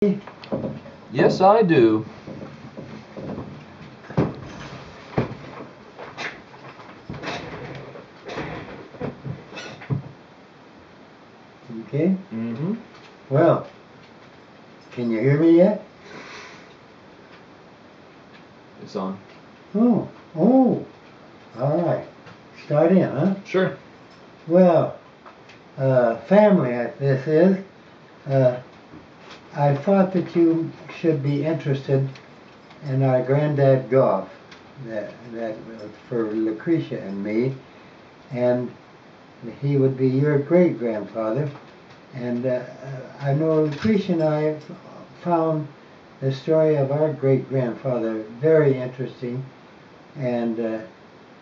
Yes, I do. Okay. Mm-hmm. Well, can you hear me yet? It's on. Oh, all right. Start in, huh? Sure. Well, family, this is. I thought that you should be interested in our granddad Goff, that was for Lucretia and me, and he would be your great grandfather. And I know Lucretia and I found the story of our great grandfather very interesting, and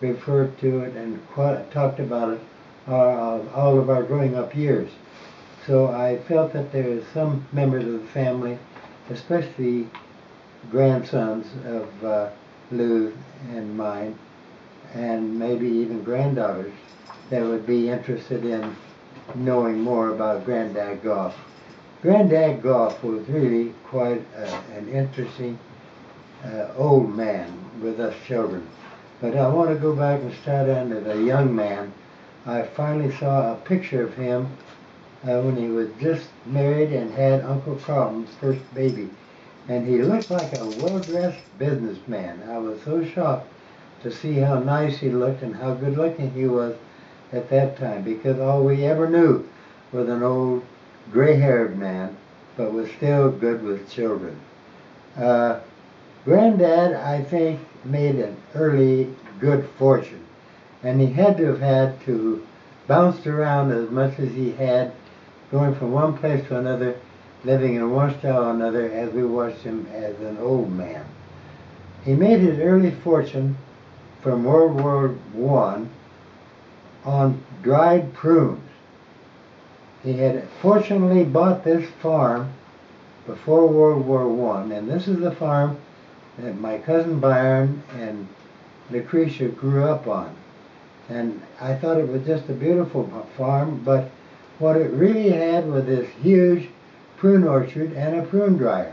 referred to it and talked about it all of our growing up years. So I felt that there is some members of the family, especially grandsons of Lou and mine, and maybe even granddaughters, that would be interested in knowing more about Granddad Goff. Granddad Goff was really quite an interesting old man with us children. But I want to go back and start on as a young man. I finally saw a picture of him when he was just married and had Uncle Carlton's first baby. And he looked like a well-dressed businessman. I was so shocked to see how nice he looked and how good-looking he was at that time, because all we ever knew was an old gray-haired man, but was still good with children. Granddad, I think, made an early good fortune, and he had to have had to bounce around as much as he had, going from one place to another, living in one style or another, as we watched him as an old man. He made his early fortune from World War I on dried prunes. He had fortunately bought this farm before World War I, and this is the farm that my cousin Byron and Lucretia grew up on. And I thought it was just a beautiful farm, but what it really had was this huge prune orchard and a prune dryer.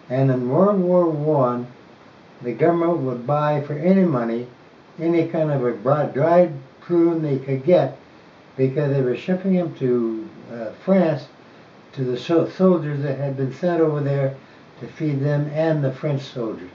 And in World War I, the government would buy for any money any kind of a dried prune they could get, because they were shipping them to France, to the soldiers that had been sent over there to feed them and the French soldiers.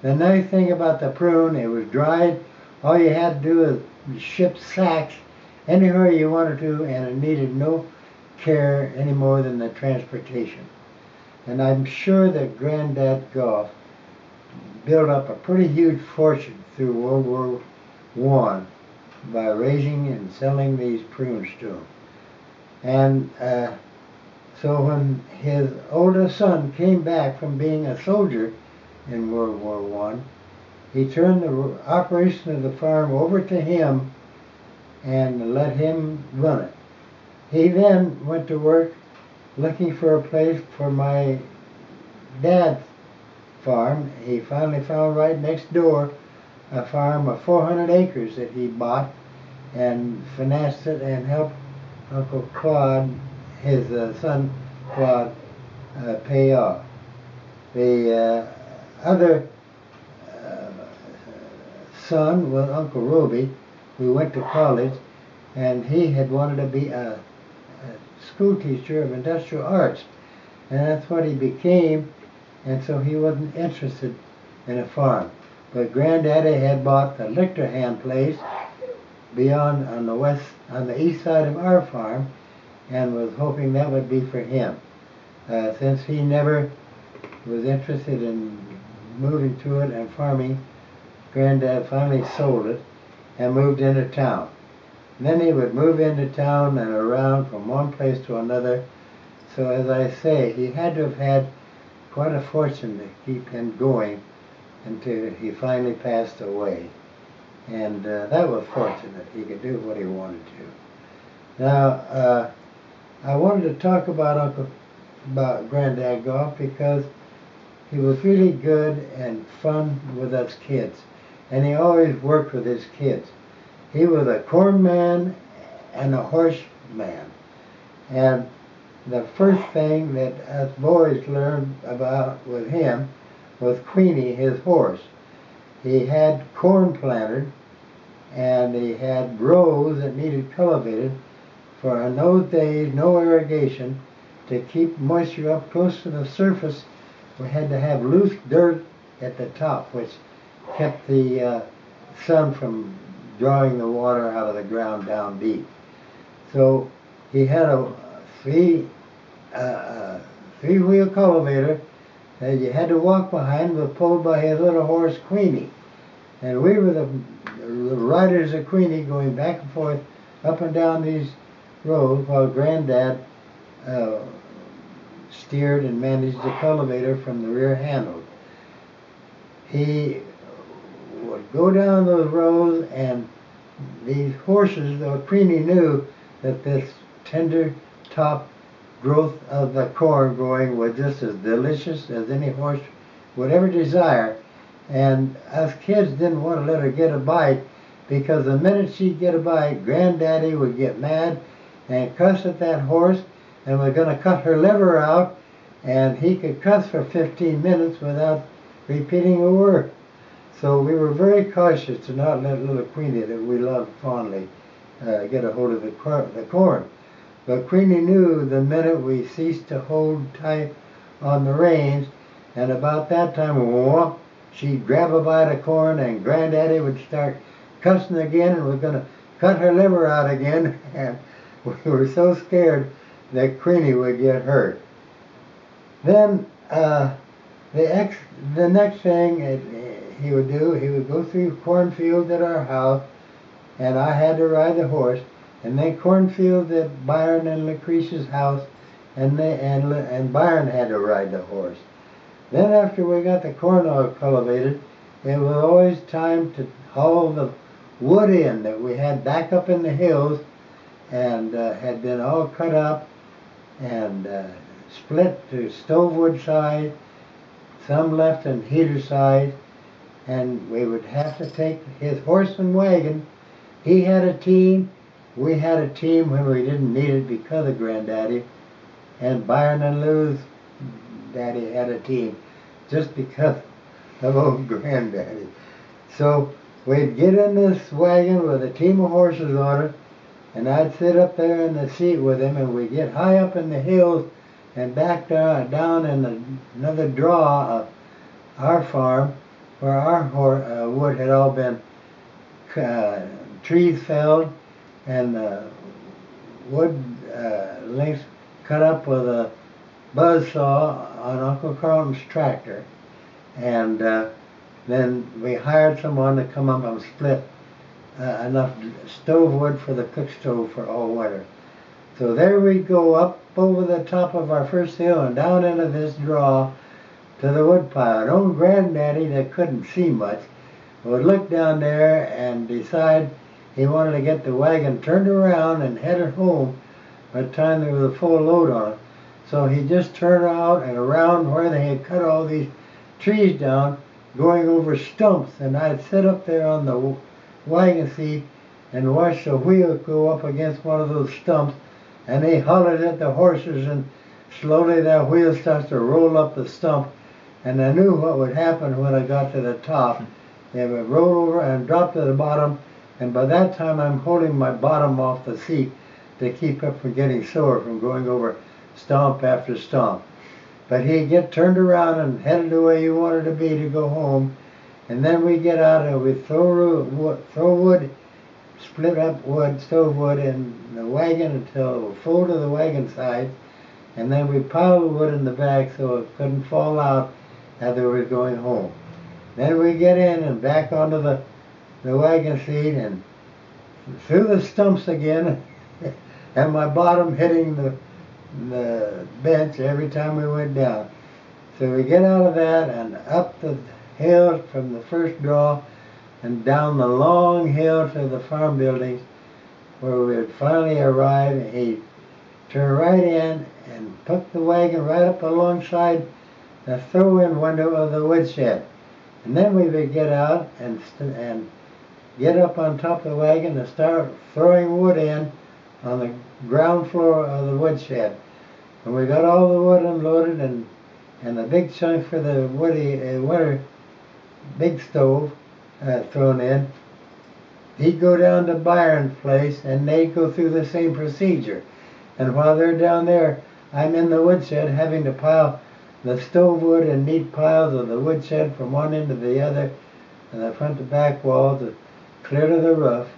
The nice thing about the prune, it was dried. All you had to do was ship sacks anywhere you wanted to, and it needed no care any more than the transportation. And I'm sure that Granddad Goff built up a pretty huge fortune through World War I by raising and selling these prunes to him. And so when his oldest son came back from being a soldier in World War I, he turned the operation of the farm over to him and let him run it. He then went to work looking for a place for my dad's farm. He finally found right next door a farm of 400 acres that he bought and financed it and helped Uncle Claude, his son Claude, pay off. The other son was Uncle Roby, who went to college, and he had wanted to be a school teacher of industrial arts, and that's what he became, and so he wasn't interested in a farm. But Granddaddy had bought the Lichterhand place beyond on the east side of our farm, and was hoping that would be for him. Since he never was interested in moving to it and farming, Granddad finally sold it and moved into town. And then he would move into town and around from one place to another. So as I say, he had to have had quite a fortune to keep him going until he finally passed away. And that was fortunate. He could do what he wanted to. Now, I wanted to talk about Granddad Goff because he was really good and fun with us kids. And he always worked with his kids. He was a corn man and a horse man. And the first thing that us boys learned about with him was Queenie, his horse. He had corn planted, and he had rows that needed cultivated, for in those days no irrigation. To keep moisture up close to the surface, we had to have loose dirt at the top, which kept the sun from drawing the water out of the ground down deep. So he had a three-wheel cultivator that you had to walk behind, was pulled by his little horse Queenie. And we were the riders of Queenie, going back and forth up and down these roads while Granddad steered and managed the cultivator from the rear handle. He would go down those roads, and these horses, though Queenie knew that this tender top growth of the corn growing was just as delicious as any horse would ever desire. And us kids didn't want to let her get a bite, because the minute she'd get a bite, Granddaddy would get mad and cuss at that horse, and we're going to cut her liver out, and he could cuss for 15 minutes without repeating a word. So we were very cautious to not let little Queenie, that we loved fondly, get a hold of the corn. But Queenie knew the minute we ceased to hold tight on the reins, and about that time, whoop, she'd grab a bite of corn, and Granddaddy would start cussing again, and we're going to cut her liver out again. And we were so scared that Queenie would get hurt. Then the next thing he would do, he would go through cornfields at our house, and I had to ride the horse, and then cornfields at Byron and Lucretia's house, and Byron had to ride the horse. Then after we got the corn all cultivated, it was always time to haul the wood in that we had back up in the hills, and had been all cut up and split to stovewood side, some left in heater side, and we would have to take his horse and wagon. He had a team, we had a team when we didn't need it because of Granddaddy, and Byron and Lou's daddy had a team just because of old Granddaddy. So we'd get in this wagon with a team of horses on it, and I'd sit up there in the seat with him, and we'd get high up in the hills and back down in another draw of our farm, where our wood had all been trees felled, and wood lengths cut up with a buzz saw on Uncle Carlton's tractor. And then we hired someone to come up and split enough stove wood for the cook stove for all winter. So there we go up over the top of our first hill and down into this draw to the wood pile. And old Granddaddy, that couldn't see much, would look down there and decide he wanted to get the wagon turned around and headed home by the time there was a full load on it. So he just turned out and around where they had cut all these trees down, going over stumps, and I'd sit up there on the wagon seat and watch the wheel go up against one of those stumps, and they hollered at the horses, and slowly that wheel starts to roll up the stump, and I knew what would happen when I got to the top. It would roll over and drop to the bottom, and by that time I'm holding my bottom off the seat to keep it from getting sore from going over stomp after stomp. But he'd get turned around and headed the way he wanted to be to go home, and then we'd get out and we'd throw wood, split up wood, stove wood in the wagon until it was full to the wagon side, and then we'd pile the wood in the back so it couldn't fall out as we were going home. Then we'd get in and back onto the wagon seat and through the stumps again, and my bottom hitting the bench every time we went down. So we get out of that and up the hill from the first draw and down the long hill to the farm buildings, where we would finally arrive, and he'd turn right in and put the wagon right up alongside the throw-in window of the woodshed. And then we would get out and get up on top of the wagon and start throwing wood in on the ground floor of the woodshed. When we got all the wood unloaded and the big chunk for the winter big stove thrown in, he'd go down to Byron's place and they'd go through the same procedure. And while they're down there, I'm in the woodshed having to pile the stove wood in neat piles of the woodshed from one end to the other, and the front to back walls, clear to the roof,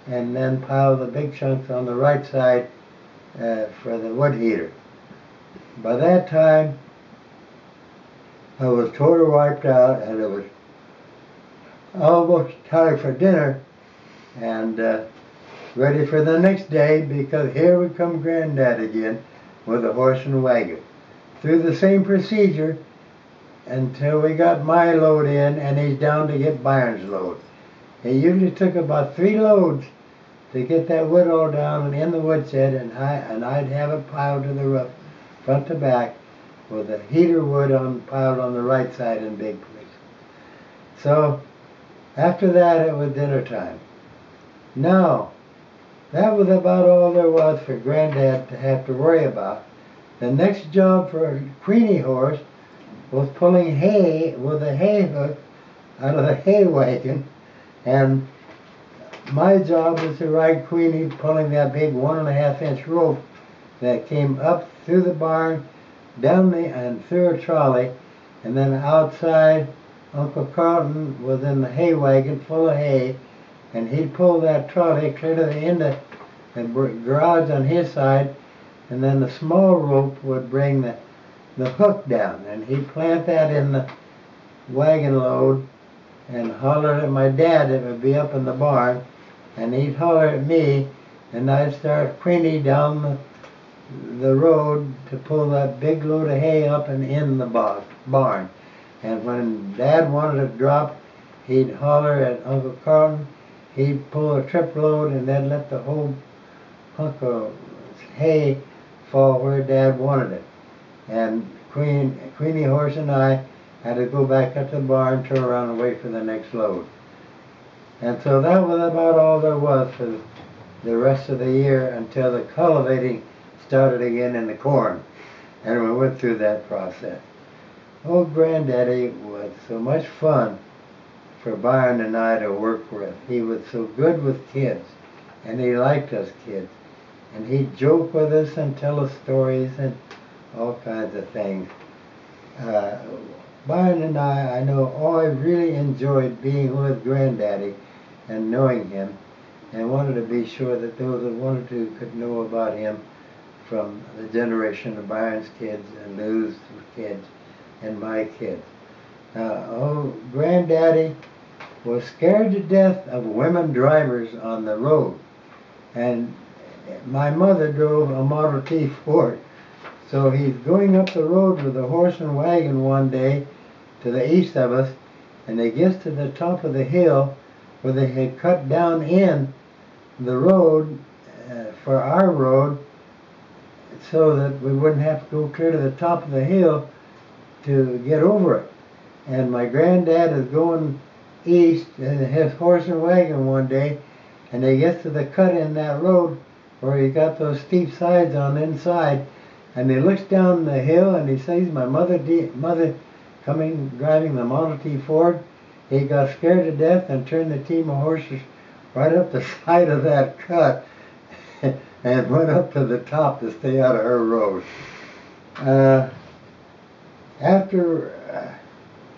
and then pile the big chunks on the right side for the wood heater. By that time, I was totally wiped out, and it was almost time for dinner, and ready for the next day, because here would come Granddad again with a horse and wagon. Through the same procedure until we got my load in, and he's down to get Byron's load. It usually took about 3 loads to get that wood all down and in the woodshed, and I'd have it piled to the roof, front to back, with the heater wood piled on the right side in big places. So after that, it was dinner time. Now, that was about all there was for Granddad to have to worry about. The next job for a Queenie horse was pulling hay with a hay hook out of the hay wagon, and my job was to ride Queenie pulling that big 1.5-inch rope that came up through the barn, down and through a trolley, and then outside Uncle Carlton was in the hay wagon full of hay, and he'd pull that trolley clear to the end of the garage on his side, and then the small rope would bring the hook down, and he'd plant that in the wagon load and holler at my dad that would be up in the barn, and he'd holler at me, and I'd start Queenie down the road to pull that big load of hay up and in the barn. And when Dad wanted to drop, he'd holler at Uncle Carlton, he'd pull a trip load and then let the whole hunk of hay fall where Dad wanted it. And Queenie horse and I had to go back up to the barn, turn around and wait for the next load. And so that was about all there was for the rest of the year until the cultivating started again in the corn. And we went through that process. Old Granddaddy was so much fun for Byron and I to work with. He was so good with kids, and he liked us kids. And he'd joke with us and tell us stories and all kinds of things. Byron and I know, always really enjoyed being with Granddaddy and knowing him, and wanted to be sure that those that wanted to could know about him from the generation of Byron's kids and Lou's kids and my kids. Granddaddy was scared to death of women drivers on the road, and my mother drove a Model T Ford. So he's going up the road with a horse and wagon one day to the east of us, and he gets to the top of the hill where they had cut down in the road for our road so that we wouldn't have to go clear to the top of the hill to get over it. And my granddad is going east in his horse and wagon one day, and he gets to the cut in that road where he got those steep sides on the inside, and he looks down the hill and he sees my mother coming driving the Model T Ford. He got scared to death and turned the team of horses right up the side of that cut and went up to the top to stay out of her road. After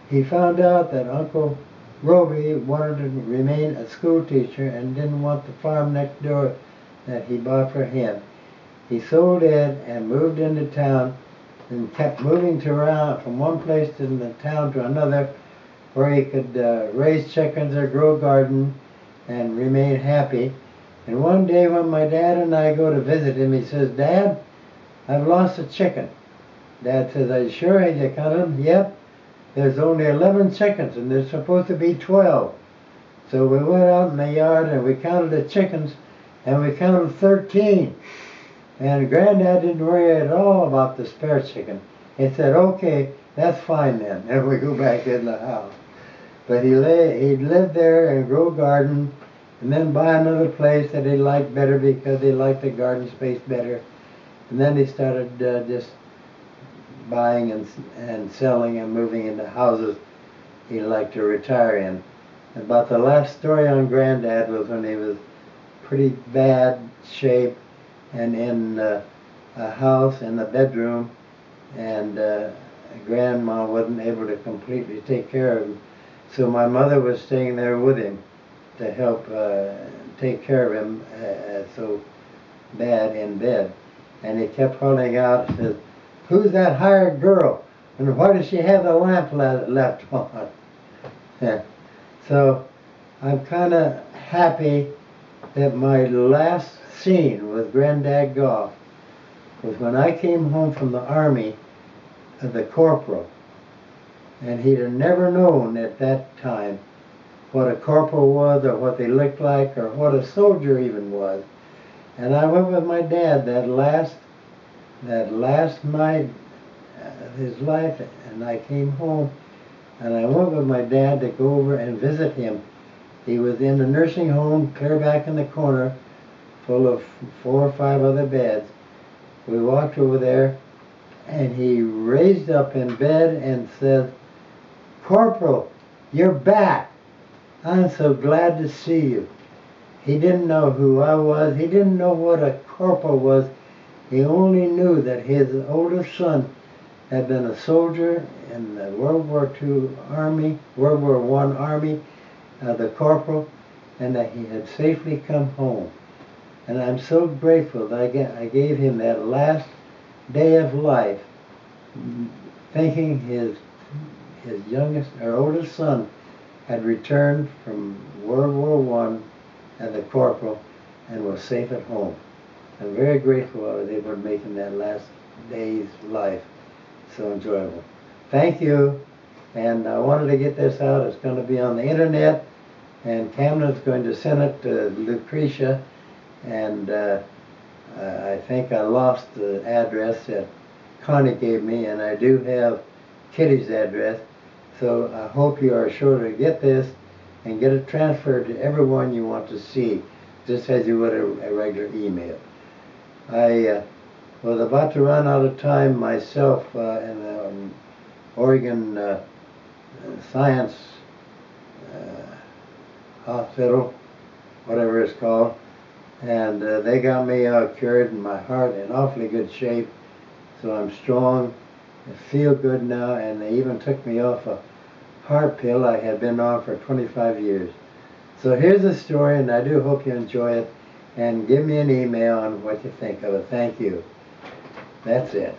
he found out that Uncle Roby wanted to remain a school teacher and didn't want the farm next door that he bought for him, he sold it and moved into town and kept moving around from one place in the town to another where he could raise chickens or grow a garden and remain happy. And one day when my dad and I go to visit him, he says, "Dad, I've lost a chicken." Dad says, "Are you sure? Have you counted them?" "Yep. There's only 11 chickens and there's supposed to be 12. So we went out in the yard and we counted the chickens, and we counted 13. And Granddad didn't worry at all about the spare chicken. He said, "Okay, that's fine then." And we go back in the house. But he'd live there and grow a garden, and then buy another place that he liked better because he liked the garden space better. And then he started just buying and selling and moving into houses he liked to retire in. About the last story on Granddad was when he was pretty bad shape and in a house in the bedroom, and Grandma wasn't able to completely take care of him. So my mother was staying there with him to help take care of him so bad in bed. And he kept calling out and says, "Who's that hired girl? And why does she have the lamp left on?" So I'm kind of happy that my last scene with Granddad Goff was when I came home from the Army as a corporal. And he'd have never known at that time what a corporal was or what they looked like or what a soldier even was. And I went with my dad that last night of his life, and I came home and I went with my dad to go over and visit him. He was in the nursing home clear back in the corner, full of 4 or 5 other beds. We walked over there and he raised up in bed and said, "Corporal, you're back. I'm so glad to see you." He didn't know who I was. He didn't know what a corporal was. He only knew that his oldest son had been a soldier in the World War II Army, World War I Army, the corporal, and that he had safely come home. And I'm so grateful that I gave him that last day of life, thinking his youngest or oldest son had returned from World War I as a corporal and was safe at home. I'm very grateful I was able to make him that last day's life so enjoyable. Thank you. And I wanted to get this out. It's going to be on the internet, and Camden's going to send it to Lucretia, and I think I lost the address that Connie gave me, and I do have Kitty's address. So I hope you are sure to get this and get it transferred to everyone you want to see, just as you would a regular email. I was about to run out of time myself in the Oregon Science Hospital, whatever it's called, and they got me cured and my heart in awfully good shape, so I'm strong. I feel good now, and they even took me off a heart pill I had been on for 25 years. So here's the story, and I do hope you enjoy it, and give me an email on what you think of it. Thank you. That's it.